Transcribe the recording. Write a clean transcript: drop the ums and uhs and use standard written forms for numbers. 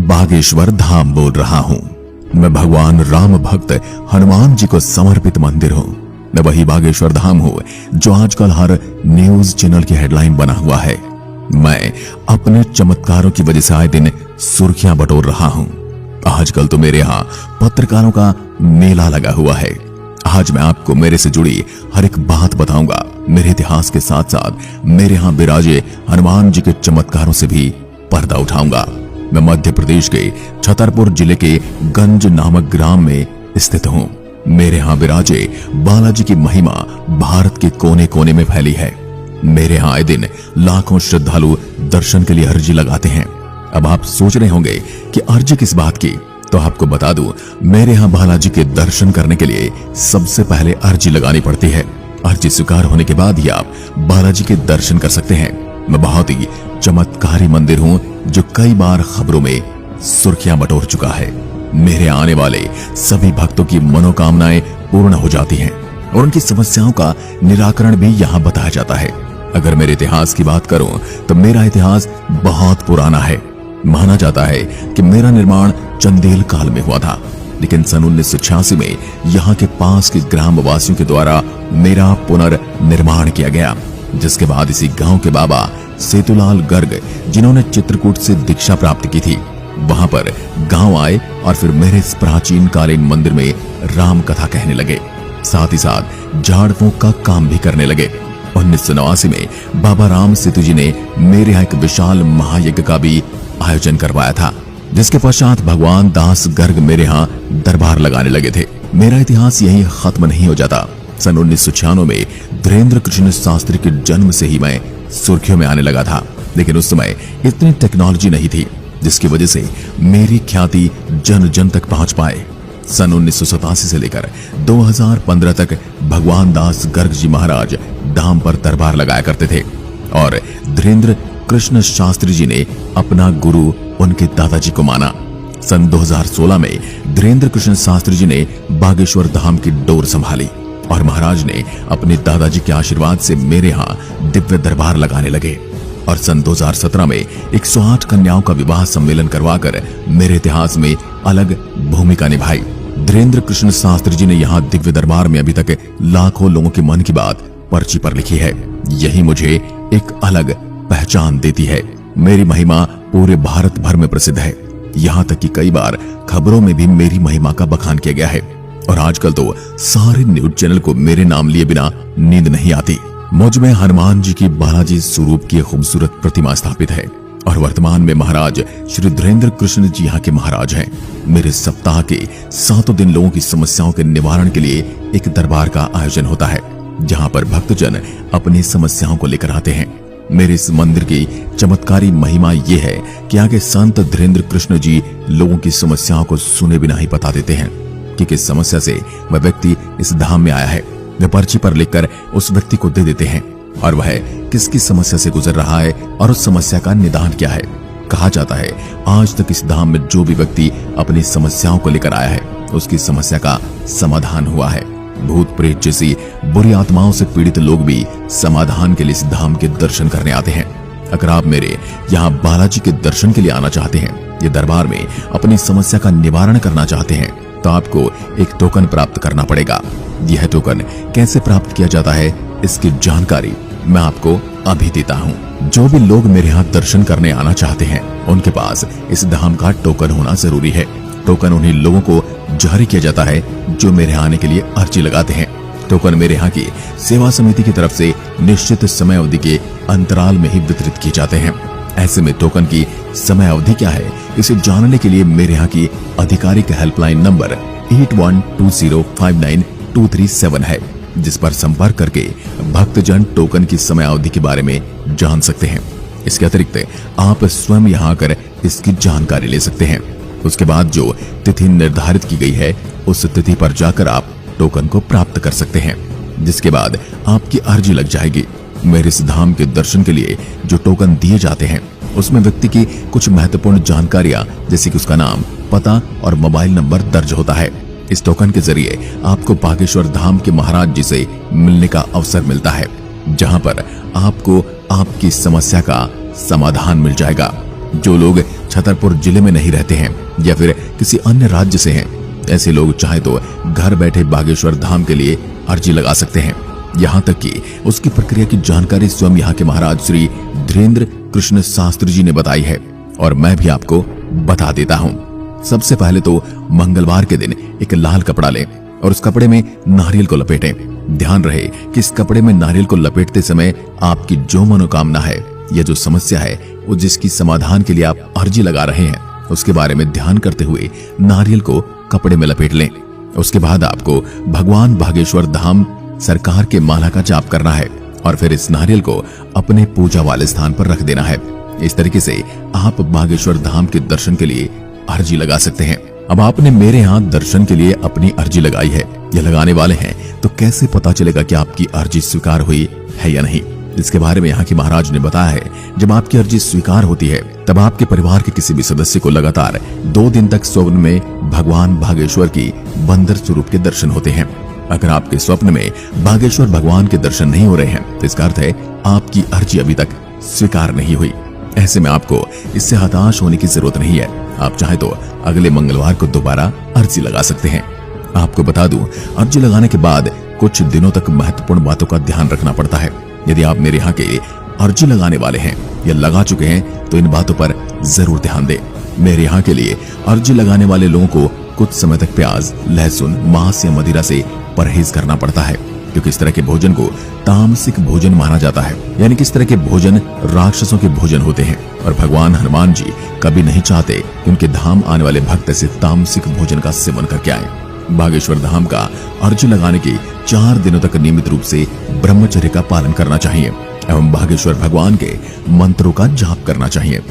बागेश्वर धाम बोल रहा हूँ। मैं भगवान राम भक्त हनुमान जी को समर्पित मंदिर हूँ। मैं वही बागेश्वर धाम हूँ जो आजकल हर न्यूज चैनल की हेडलाइन बना हुआ है। मैं अपने चमत्कारों की वजह से आए दिन सुर्खियां बटोर रहा हूँ। आजकल तो मेरे यहाँ पत्रकारों का मेला लगा हुआ है। आज मैं आपको मेरे से जुड़ी हर एक बात बताऊंगा। मेरे इतिहास के साथ साथ मेरे यहाँ विराजे हनुमान जी के चमत्कारों से भी पर्दा उठाऊंगा। मैं मध्य प्रदेश के छतरपुर जिले के गंज नामक ग्राम में स्थित हूँ। मेरे यहाँ विराजे बालाजी की महिमा भारत के कोने कोने में फैली है। मेरे यहाँ आए दिन लाखों श्रद्धालु दर्शन के लिए अर्जी लगाते हैं। अब आप सोच रहे होंगे कि अर्जी किस बात की, तो आपको बता दूं, मेरे यहाँ बालाजी के दर्शन करने के लिए सबसे पहले अर्जी लगानी पड़ती है। अर्जी स्वीकार होने के बाद ही आप बालाजी के दर्शन कर सकते हैं। मैं बहुत ही चमत्कारी मंदिर हूँ जो कई बार खबरों में सुर्खियां बटोर चुका है। मेरे आने वाले सभी भक्तों की मनोकामनाएं पूर्ण हो जाती हैं और उनकी समस्याओं का निराकरण भी यहाँ बताया जाता है। अगर मेरे इतिहास की बात करूं तो मेरा इतिहास बहुत पुराना है। माना जाता है कि मेरा निर्माण चंदेल काल में हुआ था, लेकिन सन 1986 में यहाँ के पास के ग्राम वासियों के द्वारा मेरा पुनर्निर्माण किया गया। जिसके बाद इसी गांव के बाबा सेतुलाल गर्ग, जिन्होंने चित्रकूट से दीक्षा प्राप्त की थी, वहां पर गांव आए और फिर मेरे इस प्राचीन कालीन मंदिर में राम कथा कहने लगे। साथ ही साथ झाड़ फूंक का काम भी करने लगे। 1989 में बाबा राम सेतु जी ने मेरे यहाँ एक विशाल महायज्ञ का भी आयोजन करवाया था, जिसके पश्चात भगवान दास गर्ग मेरे यहाँ दरबार लगाने लगे थे। मेरा इतिहास यही खत्म नहीं हो जाता। सन 1996 में धीरेन्द्र कृष्ण शास्त्री के जन्म से ही मैं सुर्खियों में आने लगा था, लेकिन उस समय इतनी टेक्नोलॉजी नहीं थी जिसकी वजह से मेरी ख्याति जन जन तक पहुंच पाए। सन 1987 से लेकर 2015 तक भगवान दास गर्ग जी महाराज धाम पर दरबार लगाया करते थे और धीरेन्द्र कृष्ण शास्त्री जी ने अपना गुरु उनके दादाजी को माना। सन 2016 में धीरेन्द्र कृष्ण शास्त्री जी ने बागेश्वर धाम की डोर संभाली और महाराज ने अपने दादाजी के आशीर्वाद से मेरे यहाँ दिव्य दरबार लगाने लगे और सन 2017 में 108 कन्याओं का विवाह सम्मेलन करवाकर मेरे इतिहास में अलग भूमिका निभाई। धीरेन्द्र कृष्ण शास्त्री जी ने यहाँ दिव्य दरबार में अभी तक लाखों लोगों के मन की बात पर्ची पर लिखी है। यही मुझे एक अलग पहचान देती है। मेरी महिमा पूरे भारत भर में प्रसिद्ध है। यहाँ तक कि कई बार खबरों में भी मेरी महिमा का बखान किया गया है और आजकल तो सारे न्यूज चैनल को मेरे नाम लिए बिना नींद नहीं आती। मुझ में हनुमान जी की बालाजी स्वरूप की खूबसूरत प्रतिमा स्थापित है और वर्तमान में महाराज श्री धीरेन्द्र कृष्ण जी यहाँ के महाराज हैं। मेरे सप्ताह के 7 दिन लोगों की समस्याओं के निवारण के लिए एक दरबार का आयोजन होता है, जहाँ पर भक्तजन अपनी समस्याओं को लेकर आते हैं। मेरे इस मंदिर की चमत्कारी महिमा ये है कि आगे संत धीरेन्द्र कृष्ण जी लोगों की समस्याओं को सुने बिना ही बता देते हैं कि किस समस्या से वह व्यक्ति इस धाम में आया है। वे पर्ची पर लिखकर उस व्यक्ति को दे देते हैं और वह किसकी समस्या से गुजर रहा है और उस समस्या का निदान क्या है। कहा जाता है आज तक इस धाम में जो भी व्यक्ति अपनी समस्याओं को लेकर आया है उसकी समस्या का समाधान हुआ है। भूत प्रेत जैसी बुरी आत्माओं से पीड़ित लोग भी समाधान के लिए इस धाम के दर्शन करने आते हैं। अगर आप मेरे यहाँ बालाजी के दर्शन के लिए आना चाहते हैं, ये दरबार में अपनी समस्या का निवारण करना चाहते हैं, तो आपको एक टोकन प्राप्त करना पड़ेगा। यह टोकन कैसे प्राप्त किया जाता है इसकी जानकारी मैं आपको अभी देता हूँ। जो भी लोग मेरे यहाँ दर्शन करने आना चाहते हैं उनके पास इस धाम का टोकन होना जरूरी है। टोकन उन्हीं लोगों को जारी किया जाता है जो मेरे आने के लिए अर्जी लगाते हैं। टोकन मेरे यहाँ की सेवा समिति की तरफ से निश्चित समय अवधि के अंतराल में ही वितरित किए जाते हैं। ऐसे में टोकन की समय अवधि क्या है इसे जानने के लिए मेरे यहाँ की आधिकारिक हेल्पलाइन नंबर 8120592237 है, जिस पर संपर्क करके भक्तजन टोकन की समय अवधि के बारे में जान सकते हैं। इसके अतिरिक्त आप स्वयं यहाँ आकर इसकी जानकारी ले सकते हैं। उसके बाद जो तिथि निर्धारित की गई है उस तिथि पर जाकर आप टोकन को प्राप्त कर सकते हैं, जिसके बाद आपकी अर्जी लग जाएगी। मेरे इस धाम के दर्शन के लिए जो टोकन दिए जाते हैं उसमें व्यक्ति की कुछ महत्वपूर्ण जानकारियां जैसे कि उसका नाम, पता और मोबाइल नंबर दर्ज होता है। इस टोकन के जरिए आपको बागेश्वर धाम के महाराज जी से मिलने का अवसर मिलता है, जहां पर आपको आपकी समस्या का समाधान मिल जाएगा। जो लोग छतरपुर जिले में नहीं रहते हैं या फिर किसी अन्य राज्य से हैं, ऐसे लोग चाहे तो घर बैठे बागेश्वर धाम के लिए अर्जी लगा सकते हैं। यहाँ तक कि उसकी प्रक्रिया की जानकारी स्वयं यहाँ के महाराज श्री धीरेन्द्र कृष्ण शास्त्री जी ने बताई है और मैं भी आपको बता देता हूँ। सबसे पहले तो मंगलवार के दिन एक लाल कपड़ा लें और उस कपड़े में नारियल को लपेटें। ध्यान रहे कि इस कपड़े में नारियल को लपेटते समय आपकी जो मनोकामना है या जो समस्या है वो जिसकी समाधान के लिए आप अर्जी लगा रहे हैं उसके बारे में ध्यान करते हुए नारियल को कपड़े में लपेट लें। उसके बाद आपको भगवान बागेश्वर धाम सरकार के माला का जाप करना है और फिर इस नारियल को अपने पूजा वाले स्थान पर रख देना है। इस तरीके से आप बागेश्वर धाम के दर्शन के लिए अर्जी लगा सकते हैं। अब आपने मेरे यहाँ दर्शन के लिए अपनी अर्जी लगाई है या लगाने वाले हैं, तो कैसे पता चलेगा कि आपकी अर्जी स्वीकार हुई है या नहीं? इसके बारे में यहाँ के महाराज ने बताया है, जब आपकी अर्जी स्वीकार होती है तब आपके परिवार के किसी भी सदस्य को लगातार 2 दिन तक स्वप्न में भगवान बागेश्वर की बंदर स्वरूप के दर्शन होते हैं। अगर आपके स्वप्न में बागेश्वर भगवान के दर्शन नहीं हो रहे हैं तो इसका अर्थ है आपकी अर्जी अभी तक स्वीकार नहीं हुई। ऐसे में आपको इससे हताश होने की जरूरत नहीं है। आप चाहे तो अगले मंगलवार को दोबारा अर्जी लगा सकते हैं। आपको बता दूं, अर्जी लगाने के बाद कुछ दिनों तक महत्वपूर्ण बातों का ध्यान रखना पड़ता है। यदि आप मेरे यहाँ के अर्जी लगाने वाले हैं या लगा चुके हैं तो इन बातों पर जरूर ध्यान दें। मेरे यहाँ के लिए अर्जी लगाने वाले लोगों को कुछ समय तक प्याज, लहसुन, मांस या मदिरा से परहेज करना पड़ता है, क्योंकि इस तरह के भोजन को तामसिक भोजन माना जाता है। यानी कि इस तरह के भोजन राक्षसों के भोजन होते हैं और भगवान हनुमान जी कभी नहीं चाहते कि उनके धाम आने वाले भक्त ऐसे तामसिक भोजन का सेवन करके आए। बागेश्वर धाम का अर्जी लगाने के 4 दिनों तक नियमित रूप से ब्रह्मचर्य का पालन करना चाहिए एवं बागेश्वर भगवान के मंत्रों का जाप करना चाहिए।